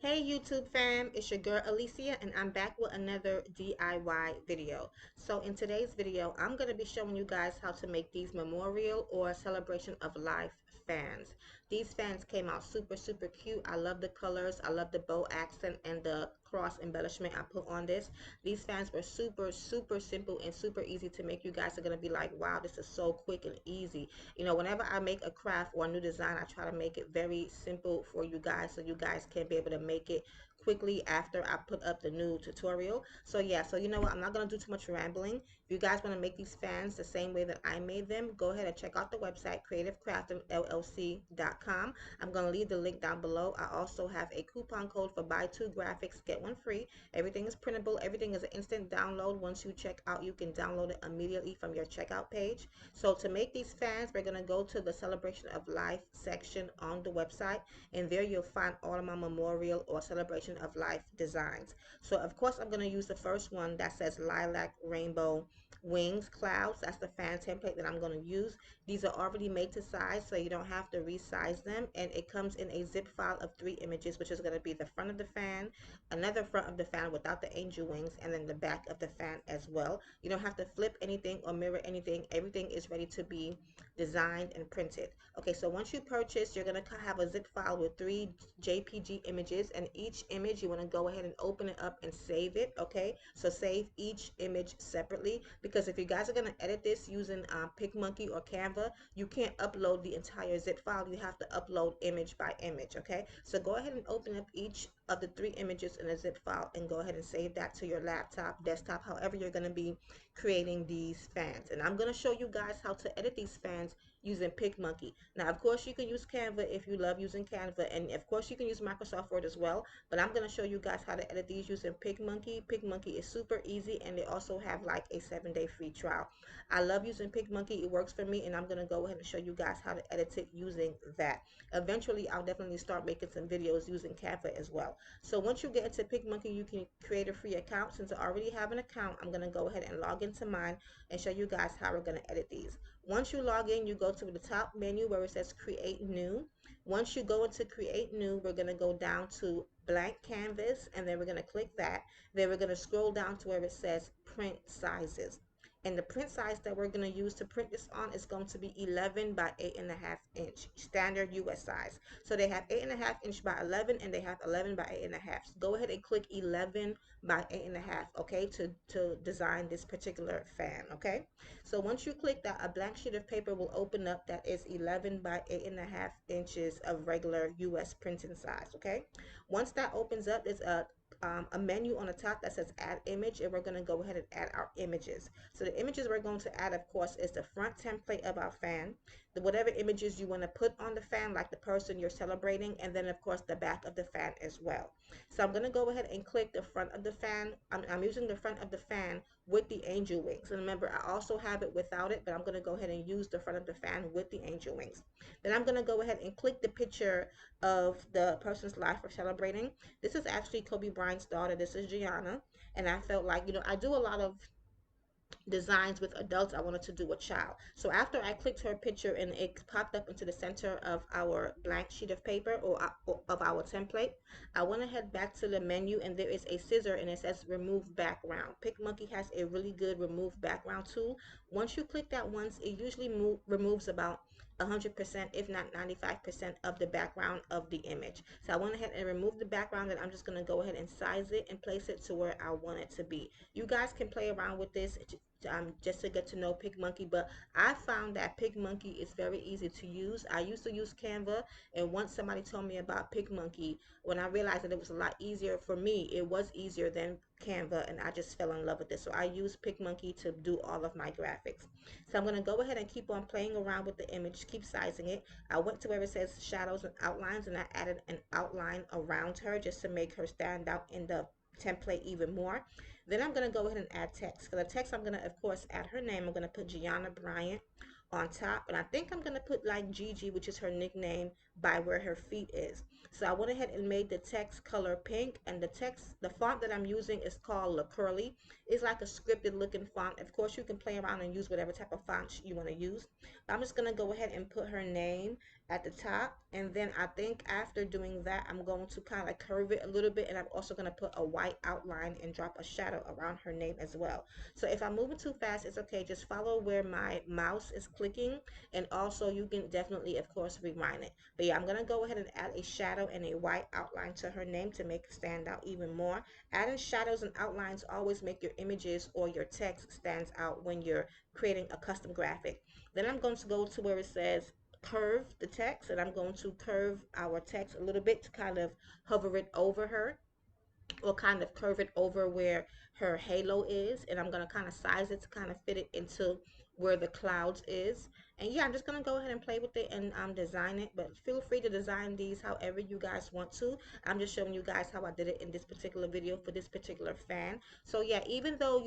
Hey YouTube fam, it's your girl Alicia and I'm back with another DIY video. So in today's video, I'm going to be showing you guys how to make these memorial or celebration of life fans. These fans came out super cute. I love the colors, I love the bow accent and the cross embellishment I put on this. These fans were super simple and super easy to make. You guys are going to be like, wow, this is so quick and easy. You know, whenever I make a craft or a new design, I try to make it very simple for you guys so you guys can be able to make it quickly after I put up the new tutorial. So yeah, so you know what, I'm not going to do too much rambling. If you guys want to make these fans the same way that I made them, go ahead and check out the website creativecraftingllc.com. I'm going to leave the link down below. I also have a coupon code for buy two graphics get one free. Everything is printable, everything is an instant download. Once you check out, you can download it immediately from your checkout page. So to make these fans, we're going to go to the celebration of life section on the website, and there you'll find all of my memorial or celebration of life designs. So of course I'm going to use the first one that says lilac rainbow wings clouds. That's the fan template that I'm going to use. These are already made to size, so you don't have to resize them, and it comes in a zip file of 3 images, which is going to be the front of the fan, another front of the fan without the angel wings, and then the back of the fan as well. You don't have to flip anything or mirror anything. Everything is ready to be designed and printed. Okay, so once you purchase, you're going to have a zip file with 3 JPG images, and each image you want to go ahead and open it up and save it. Okay, so save each image separately, because if you guys are going to edit this using PicMonkey or Canva, you can't upload the entire zip file. You have to upload image by image. Okay, so go ahead and open up each of the 3 images in a zip file and go ahead and save that to your laptop, desktop, however you're going to be creating these fans. And I'm going to show you guys how to edit these fans using PicMonkey. Now, of course, you can use Canva if you love using Canva, and of course, you can use Microsoft Word as well. But I'm going to show you guys how to edit these using PicMonkey. PicMonkey is super easy, and they also have like a 7-day free trial. I love using PicMonkey. It works for me, and I'm going to go ahead and show you guys how to edit it using that. Eventually, I'll definitely start making some videos using Canva as well. So once you get into PicMonkey, you can create a free account. Since I already have an account, I'm going to go ahead and log into mine and show you guys how we're going to edit these. Once you log in, you go to the top menu where it says create new. Once you go into create new, we're going to go down to blank canvas, and then we're going to click that. Then we're going to scroll down to where it says print sizes. And the print size that we're going to use to print this on is going to be 11 by 8.5 inch, standard US size. So they have 8.5 inch by 11, and they have 11 by 8.5. So go ahead and click 11 by 8.5, okay, to design this particular fan, okay? So once you click that, a blank sheet of paper will open up that is 11 by 8.5 inches of regular US printing size, okay? Once that opens up, there's a menu on the top that says add image, and we're going to go ahead and add our images. So the images we're going to add, of course, is the front template of our fan, whatever images you want to put on the fan, like the person you're celebrating, and then of course the back of the fan as well. So I'm going to go ahead and click the front of the fan. I'm using the front of the fan with the angel wings, and remember, I also have it without it, but I'm going to go ahead and use the front of the fan with the angel wings. Then I'm going to go ahead and click the picture of the person's life we're celebrating. This is actually Kobe Bryant's daughter. This is Gianna, and I felt like, you know, I do a lot of designs with adults. I wanted to do a child. So after I clicked her picture and it popped up into the center of our blank sheet of paper, or of our template, I went ahead back to the menu, and there is a scissor and it says remove background. PicMonkey has a really good remove background tool. Once you click that once, it usually removes about 100%, if not 95% of the background of the image. So I went ahead and removed the background, and I'm just going to go ahead and size it and place it to where I want it to be. You guys can play around with this just to get to know PicMonkey, but I found that PicMonkey is very easy to use. I used to use Canva, and once somebody told me about PicMonkey, when I realized that it was a lot easier for me, it was easier than Canva, and I just fell in love with it. So I use PicMonkey to do all of my graphics. So I'm going to go ahead and keep on playing around with the image, keep sizing it. I went to where it says shadows and outlines, and I added an outline around her just to make her stand out in the template even more. Then I'm going to go ahead and add text. For the text, I'm going to, of course, add her name. I'm going to put Gianna Bryant on top, and I think I'm going to put like Gigi, which is her nickname, by where her feet is. So I went ahead and made the text color pink, and the font that I'm using is called La Curly. It's like a scripted looking font. Of course, you can play around and use whatever type of font you want to use. I'm just going to go ahead and put her name at the top, and then I think after doing that I'm going to kind of curve it a little bit, and I'm also going to put a white outline and drop a shadow around her name as well. So if I'm moving too fast, it's okay, just follow where my mouse is clicking, and also you can definitely of course rewind it. But yeah, I'm going to go ahead and add a shadow and a white outline to her name to make it stand out even more. Adding shadows and outlines always make your images or your text stands out when you're creating a custom graphic. Then I'm going to go to where it says curve the text, and I'm going to curve our text a little bit to kind of hover it over her, or kind of curve it over where her halo is, and I'm going to kind of size it to kind of fit it into where the clouds is. And yeah, I'm just going to go ahead and play with it and design it, but feel free to design these however you guys want to. I'm just showing you guys how I did it in this particular video for this particular fan. So yeah, even though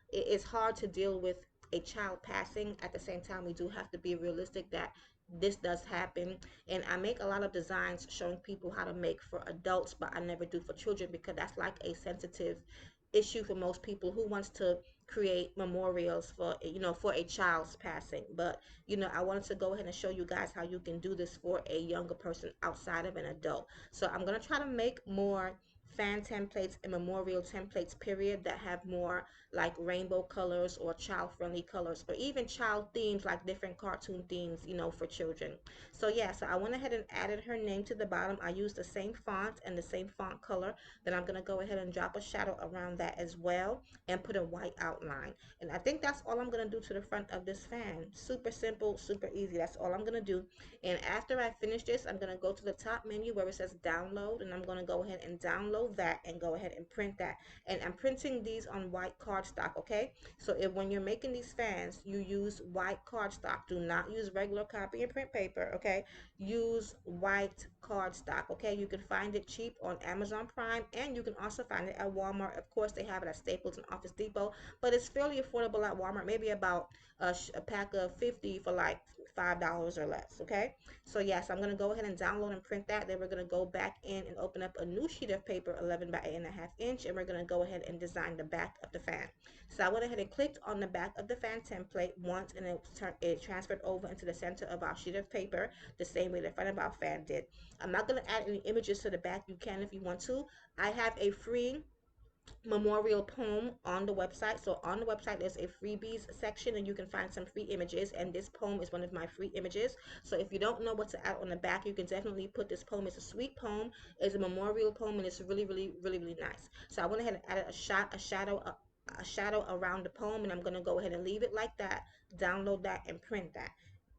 it's hard to deal with a child passing, at the same time we do have to be realistic that this does happen. And I make a lot of designs showing people how to make for adults, but I never do for children because that's like a sensitive issue for most people who wants to create memorials for for a child's passing. But I wanted to go ahead and show you guys how you can do this for a younger person outside of an adult. So I'm going to try to make more fan templates and memorial templates period that have more like rainbow colors or child friendly colors, or even child themes like different cartoon themes for children. So yeah, so I went ahead and added her name to the bottom. I used the same font and the same font color. Then I'm going to go ahead and drop a shadow around that as well, and put a white outline. And I think that's all I'm going to do to the front of this fan. Super simple, super easy. That's all I'm going to do. And after I finish this, I'm going to go to the top menu where it says download, and I'm going to go ahead and download that and go ahead and print that. And I'm printing these on white cardstock, okay? So if when you're making these fans, you use white cardstock. Do not use regular copy and print paper, okay? Use white cardstock, okay? You can find it cheap on Amazon Prime, and you can also find it at Walmart. Of course, they have it at Staples and Office Depot, but it's fairly affordable at Walmart, maybe about a pack of 50 for like $5 or less, okay? So yes, I'm going to go ahead and download and print that. Then we're going to go back in and open up a new sheet of paper, 11 by 8.5 inch, and we're going to go ahead and design the back of the fan. So I went ahead and clicked on the back of the fan template once, and it transferred over into the center of our sheet of paper the same way the front of our fan did. I'm not going to add any images to the back. You can if you want to. I have a free memorial poem on the website. So on the website there's a freebies section, and you can find some free images, and this poem is one of my free images. So if you don't know what to add on the back, you can definitely put this poem. It's a sweet poem, it's a memorial poem, and it's really nice. So I went ahead and added a shadow around the poem, and I'm going to go ahead and leave it like that, download that, and print that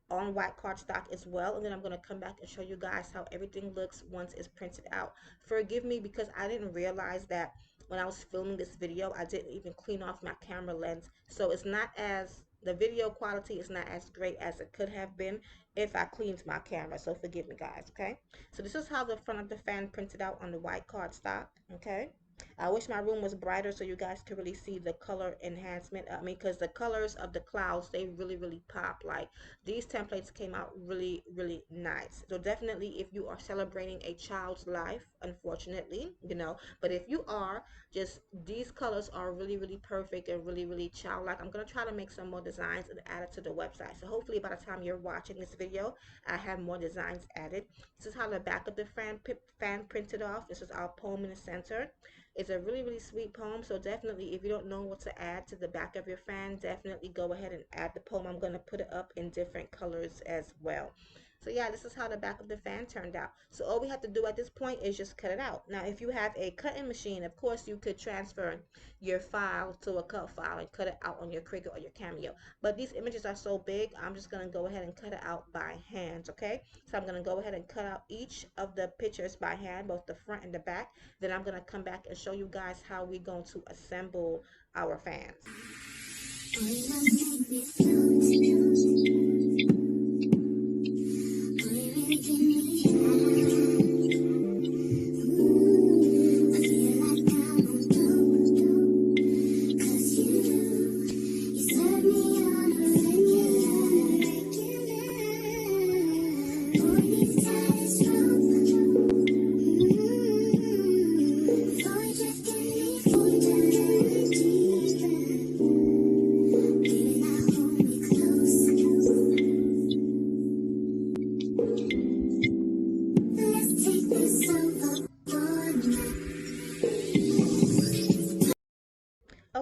on white cardstock as well. And then I'm going to come back and show you guys how everything looks once it's printed out. Forgive me because I didn't realize that when I was filming this video I didn't even clean off my camera lens, so it's not as the video quality is not as great as it could have been if I cleaned my camera, so forgive me guys. Okay, so this is how the front of the fan printed out on the white cardstock. Okay, I wish my room was brighter so you guys could really see the color enhancement. I mean, because the colors of the clouds, they really pop. Like, these templates came out really nice. So definitely if you are celebrating a child's life, unfortunately, but if you are, just these colors are really perfect and really childlike. I'm going to try to make some more designs and add it to the website. So hopefully by the time you're watching this video, I have more designs added. This is how the back of the fan printed off. This is our poem in the center. It's a really sweet poem, so definitely if you don't know what to add to the back of your fan, definitely go ahead and add the poem. I'm going to put it up in different colors as well. So yeah, this is how the back of the fan turned out. So all we have to do at this point is just cut it out. Now if you have a cutting machine, of course you could transfer your file to a cut file and cut it out on your Cricut or your Cameo. But these images are so big, I'm just going to go ahead and cut it out by hand, okay? So I'm going to go ahead and cut out each of the pictures by hand, both the front and the back. Then I'm going to come back and show you guys how we're going to assemble our fans.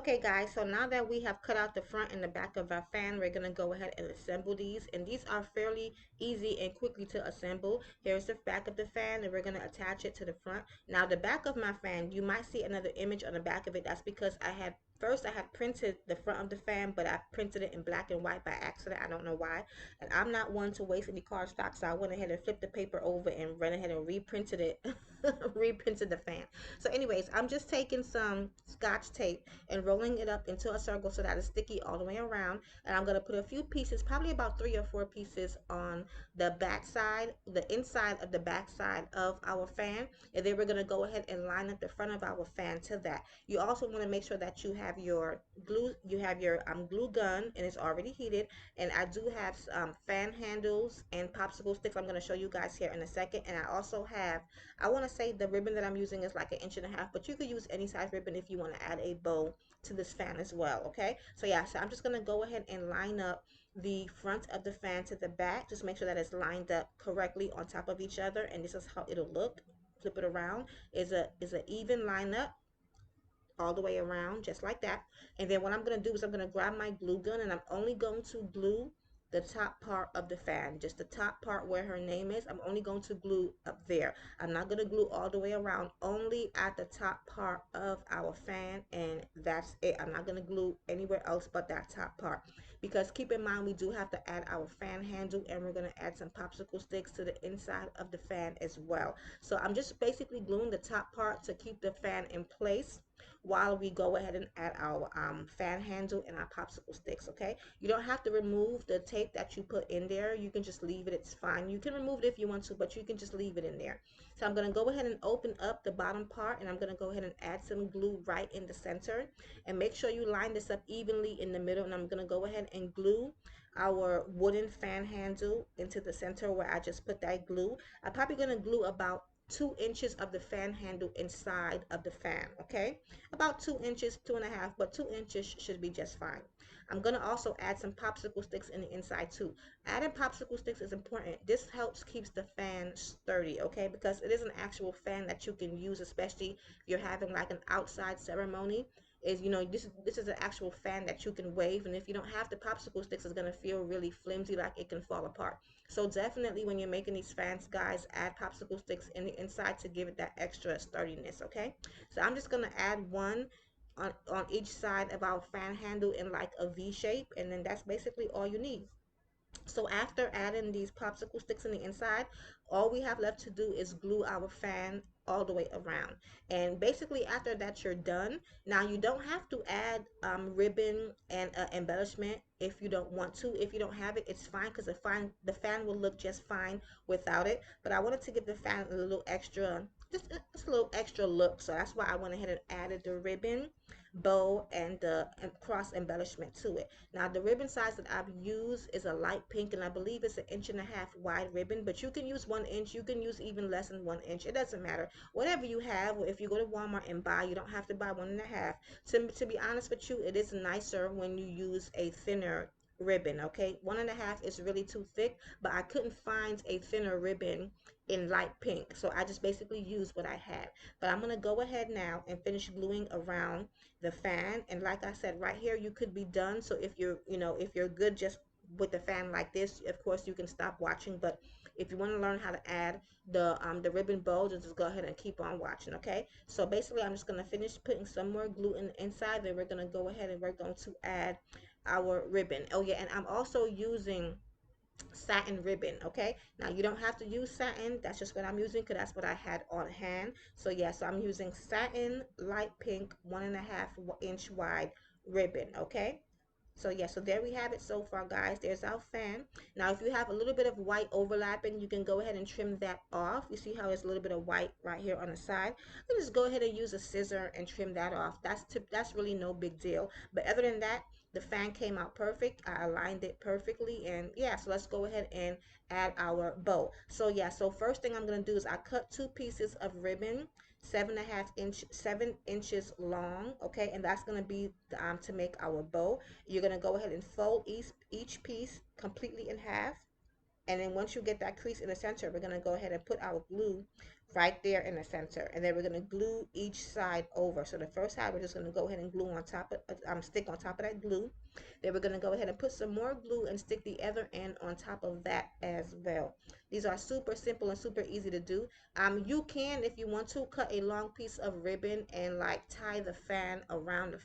Okay guys, so now that we have cut out the front and the back of our fan, we're going to go ahead and assemble these. And these are fairly easy and quickly to assemble. Here's the back of the fan and we're going to attach it to the front. Now the back of my fan, you might see another image on the back of it. That's because I had printed the front of the fan, but I printed it in black and white by accident. I don't know why. And I'm not one to waste any cardstock, so I went ahead and flipped the paper over and went ahead and reprinted it, reprinted the fan. So anyways, I'm just taking some scotch tape and rolling it up into a circle so that it's sticky all the way around. And I'm going to put a few pieces, probably about 3 or 4 pieces on the back side, the inside of the back side of our fan. And then we're going to go ahead and line up the front of our fan to that. You also want to make sure that you have your glue gun and it's already heated. And I do have fan handles and popsicle sticks I'm going to show you guys here in a second. And I also have, I want to say the ribbon that I'm using is like 1.5 inches, but you could use any size ribbon if you want to add a bow to this fan as well. Okay, so yeah, so I'm just going to go ahead and line up the front of the fan to the back. Just make sure that it's lined up correctly on top of each other, and this is how it'll look. Flip it around, is a even lineup all the way around, just like that. And then what I'm going to do is I'm going to grab my glue gun and I'm only going to glue the top part of the fan, just the top part where her name is. I'm only going to glue up there. I'm not going to glue all the way around, only at the top part of our fan, and that's it. I'm not going to glue anywhere else but that top part, because keep in mind we do have to add our fan handle and we're going to add some popsicle sticks to the inside of the fan as well. So I'm just basically gluing the top part to keep the fan in place while we go ahead and add our fan handle and our popsicle sticks. Okay, you don't have to remove the tape that you put in there. You can just leave it, it's fine. You can remove it if you want to, but you can just leave it in there. So I'm going to go ahead and open up the bottom part, and I'm going to go ahead and add some glue right in the center, and make sure you line this up evenly in the middle. And I'm going to go ahead and glue our wooden fan handle into the center where I just put that glue. I'm probably going to glue about 2 inches of the fan handle inside of the fan. Okay, about 2 inches, 2.5, but 2 inches should be just fine. I'm going to also add some popsicle sticks in the inside too. Adding popsicle sticks is important. This helps keeps the fan sturdy, okay, because it is an actual fan that you can use, especially if you're having like an outside ceremony. Is, you know, this is an actual fan that you can wave, and if you don't have the popsicle sticks, it's going to feel really flimsy, like it can fall apart. So definitely when you're making these fans, guys, add popsicle sticks in the inside to give it that extra sturdiness. Okay, so I'm just going to add one on each side of our fan handle in like a V shape, and then that's basically all you need. So after adding these popsicle sticks in the inside, all we have left to do is glue our fan all the way around. And basically after that, you're done. Now you don't have to add ribbon and embellishment if you don't want to. If you don't have it, it's fine, because the fan will look just fine without it. But I wanted to give the fan a little extra, just a little extra look. So that's why I went ahead and added the ribbon, bow, and the cross embellishment to it. Now the ribbon size that I've used is a light pink, and I believe it's 1.5 inch wide ribbon, but you can use 1 inch, you can use even less than 1 inch. It doesn't matter. Whatever you have, or if you go to Walmart and buy, you don't have to buy 1.5. To be honest with you, it is nicer when you use a thinner ribbon. Okay, 1.5 is really too thick, but I couldn't find a thinner ribbon in light pink, so I just basically used what I had. But I'm going to go ahead now and finish gluing around the fan. And like I said, right here you could be done. So if you're, you know, if you're good just with the fan like this, of course you can stop watching. But if you want to learn how to add the ribbon bow, just go ahead and keep on watching. Okay, so basically I'm just going to finish putting some more glue in the inside, then we're going to go ahead and we're going to add our ribbon. Oh yeah, and I'm also using satin ribbon. Okay, now you don't have to use satin, that's just what I'm using because that's what I had on hand. So yeah, so I'm using satin light pink 1.5 inch wide ribbon. Okay, so yeah, so there we have it so far, guys. There's our fan. Now if you have a little bit of white overlapping, you can go ahead and trim that off. You see how there's a little bit of white right here on the side. You just go ahead and use a scissor and trim that off. That's really no big deal. But other than that, the fan came out perfect. I aligned it perfectly, and yeah, so let's go ahead and add our bow. So yeah, so first thing I'm gonna do is I cut 2 pieces of ribbon, 7.5 inches long. Okay, and that's gonna be to make our bow. You're going to go ahead and fold each piece completely in half. And then once you get that crease in the center, we're going to go ahead and put our glue right there in the center. And then we're going to glue each side over. So the first side, we're just going to go ahead and glue on top of, stick on top of that glue. Then we're going to go ahead and put some more glue and stick the other end on top of that as well. These are super simple and super easy to do. You can, if you want to, cut a long piece of ribbon and like tie the fan around the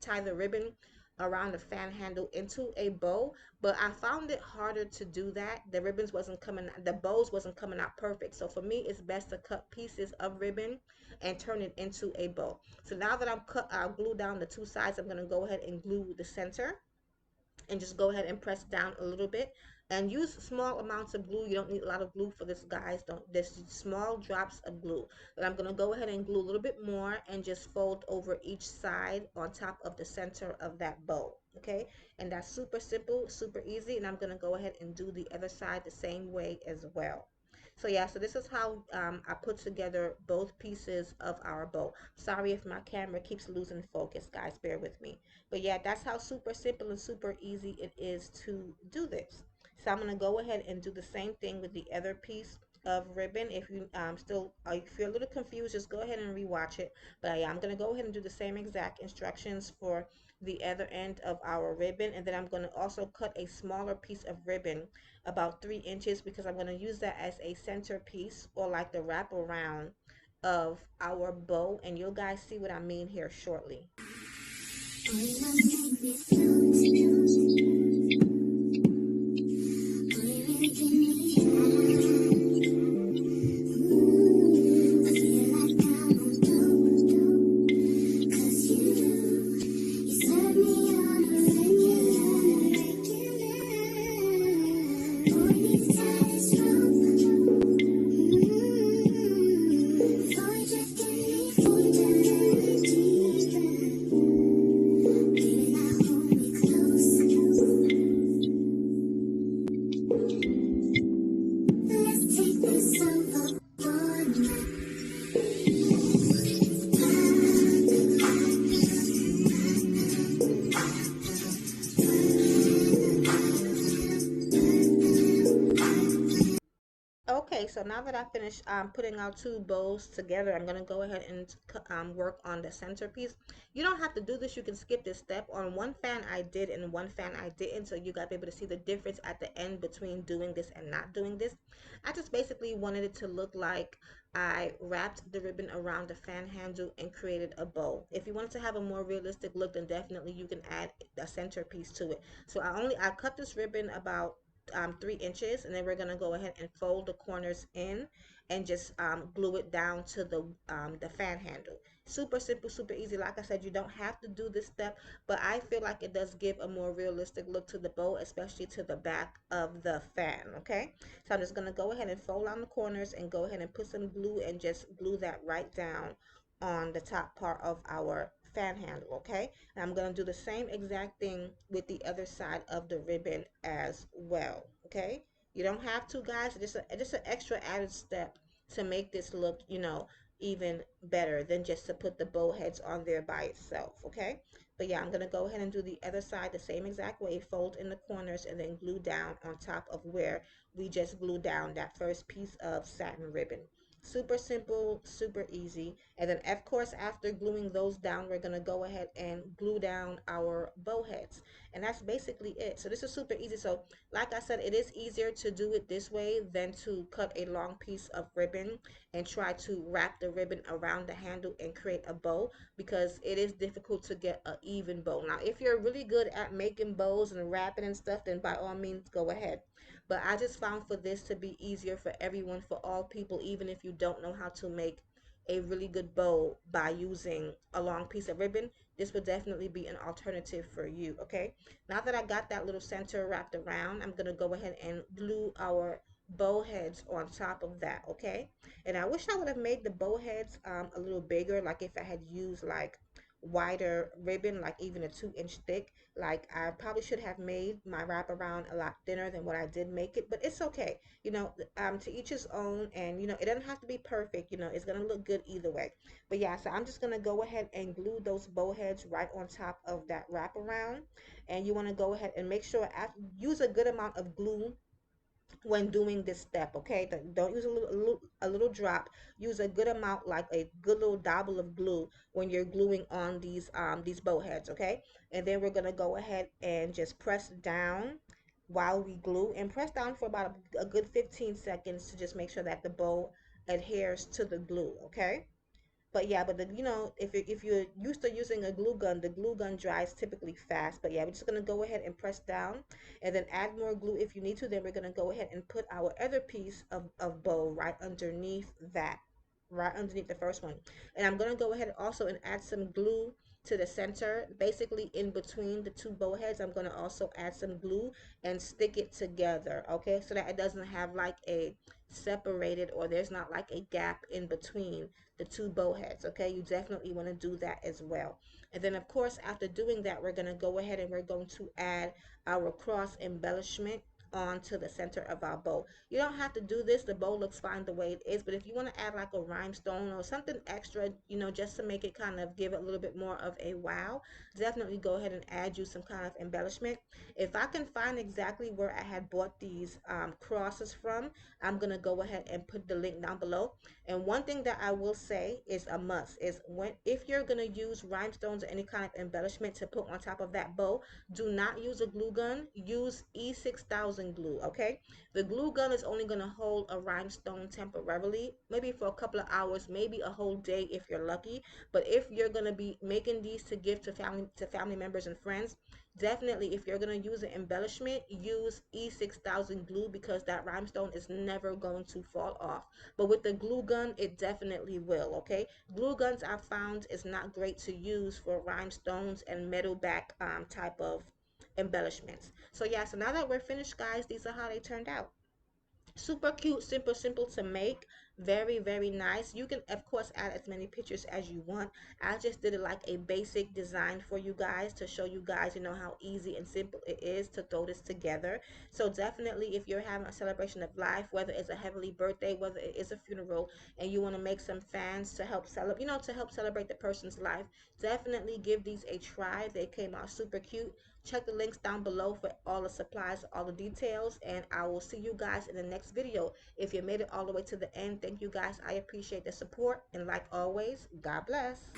tie the ribbon around the fan handle into a bow, but I found it harder to do that. The ribbons wasn't coming, the bows wasn't coming out perfect. So for me, it's best to cut pieces of ribbon and turn it into a bow. So now that I've glued down the two sides, I'm going to go ahead and glue the center and just go ahead and press down a little bit and use small amounts of glue. You don't need a lot of glue for this, guys. Don't, there's small drops of glue. But I'm going to go ahead and glue a little bit more and just fold over each side on top of the center of that bow. Okay, and that's super simple, super easy. And I'm going to go ahead and do the other side the same way as well. So yeah, so this is how I put together both pieces of our bow. Sorry if my camera keeps losing focus, guys, bear with me. But yeah, that's how super simple and super easy it is to do this. So I'm going to go ahead and do the same thing with the other piece of ribbon. If you still if you're a little confused, just go ahead and rewatch it. But yeah, I'm going to go ahead and do the same exact instructions for the other end of our ribbon, and then I'm going to also cut a smaller piece of ribbon about 3 inches because I'm going to use that as a center piece or like the wrap around of our bow, and you'll guys see what I mean here shortly. Okay, so now that I finished putting our two bows together, I'm going to go ahead and work on the centerpiece. You don't have to do this. You can skip this step. On one fan I did and one fan I didn't, so you got to be able to see the difference at the end between doing this and not doing this. I just basically wanted it to look like I wrapped the ribbon around the fan handle and created a bow. If you wanted to have a more realistic look, then definitely you can add a centerpiece to it. So I cut this ribbon about 3 inches, and then we're going to go ahead and fold the corners in and just glue it down to the fan handle. Super simple, super easy. Like I said, you don't have to do this step, but I feel like it does give a more realistic look to the bow, especially to the back of the fan. Okay, so I'm just going to go ahead and fold on the corners and go ahead and put some glue and just glue that right down on the top part of our fan handle. Okay, and I'm going to do the same exact thing with the other side of the ribbon as well. Okay, you don't have to, guys. Just an extra added step to make this look, even better than just to put the bow heads on there by itself. Okay, but yeah, I'm going to go ahead and do the other side the same exact way, fold in the corners and then glue down on top of where we just glued down that first piece of satin ribbon. Super simple, super easy. And then of course, after gluing those down, we're gonna go ahead and glue down our bow heads. And that's basically it. So this is super easy. So like I said, it is easier to do it this way than to cut a long piece of ribbon and try to wrap the ribbon around the handle and create a bow, because it is difficult to get an even bow. Now, if you're really good at making bows and wrapping and stuff, then by all means go ahead. But I just found for this to be easier for everyone, for all people, even if you don't know how to make a really good bow by using a long piece of ribbon, this would definitely be an alternative for you. Okay, now that I got that little center wrapped around, I'm gonna go ahead and glue our bow heads on top of that. Okay, and I wish I would have made the bow heads a little bigger, like if I had used like wider ribbon, like even a 2 inch thick. Like I probably should have made my wraparound a lot thinner than what I did make it, but it's okay. To each his own, and it doesn't have to be perfect. It's gonna look good either way. But yeah, so I'm just gonna go ahead and glue those bow heads right on top of that wraparound, and you want to go ahead and make sure use a good amount of glue when doing this step. Okay, don't use a little drop. Use a good amount, like a good little dabble of glue when you're gluing on these bow heads. Okay, and then we're gonna go ahead and just press down while we glue, and press down for about a good 15 seconds to just make sure that the bow adheres to the glue. Okay, but yeah, but if you're used to using a glue gun, the glue gun dries typically fast. But yeah, we're just gonna go ahead and press down, and then add more glue if you need to. Then we're gonna go ahead and put our other piece of bow right underneath that, right underneath the first one. And I'm gonna go ahead also and add some glue to the center, basically in between the two bow heads. I'm gonna also add some glue and stick it together, okay, so that it doesn't have like a separated, or there's not like a gap in between the two bow heads. Okay, you definitely want to do that as well. And then of course, after doing that, we're going to go ahead and we're going to add our cross embellishment onto the center of our bow. You don't have to do this, the bow looks fine the way it is, but if you want to add like a rhinestone or something extra, just to make it kind of give it a little bit more of a wow, definitely go ahead and add you some kind of embellishment. If I can find exactly where I had bought these crosses from, I'm gonna go ahead and put the link down below. And one thing that I will say is a must is, if you're gonna use rhinestones or any kind of embellishment to put on top of that bow, do not use a glue gun. Use E6000 glue. Okay, the glue gun is only gonna hold a rhinestone temporarily, maybe for a couple of hours, maybe a whole day if you're lucky. But if you're gonna be making these to give to family members and friends, definitely, if you're going to use an embellishment, use E6000 glue, because that rhinestone is never going to fall off. But with the glue gun, it definitely will. Okay, glue guns I've found is not great to use for rhinestones and metal back type of embellishments. So yeah, so now that we're finished, guys, these are how they turned out. Super cute, simple to make, very very nice. You can of course add as many pictures as you want. I just did it like a basic design for you guys to show you guys, how easy and simple it is to throw this together. So definitely, if you're having a celebration of life, whether it's a heavenly birthday, whether it is a funeral, and you want to make some fans to help celebrate, to help celebrate the person's life, definitely give these a try. They came out super cute. Check the links down below for all the supplies, all the details, and I will see you guys in the next video. If you made it all the way to the end, thank you guys. I appreciate the support, and like always, God bless.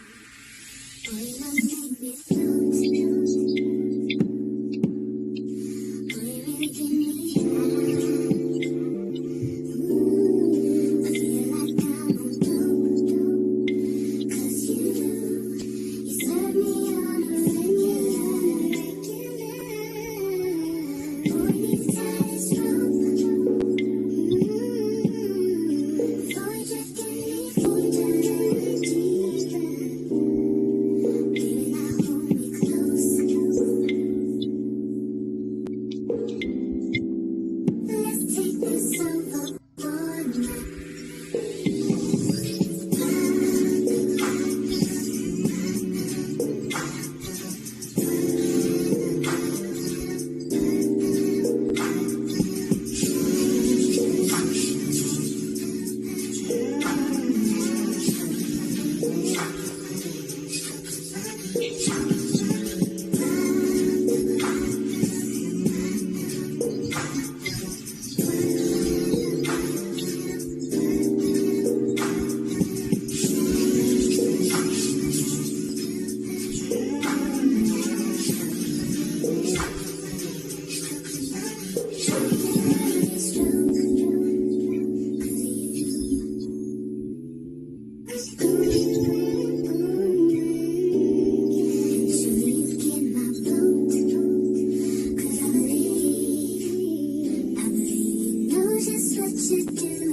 Just what you do.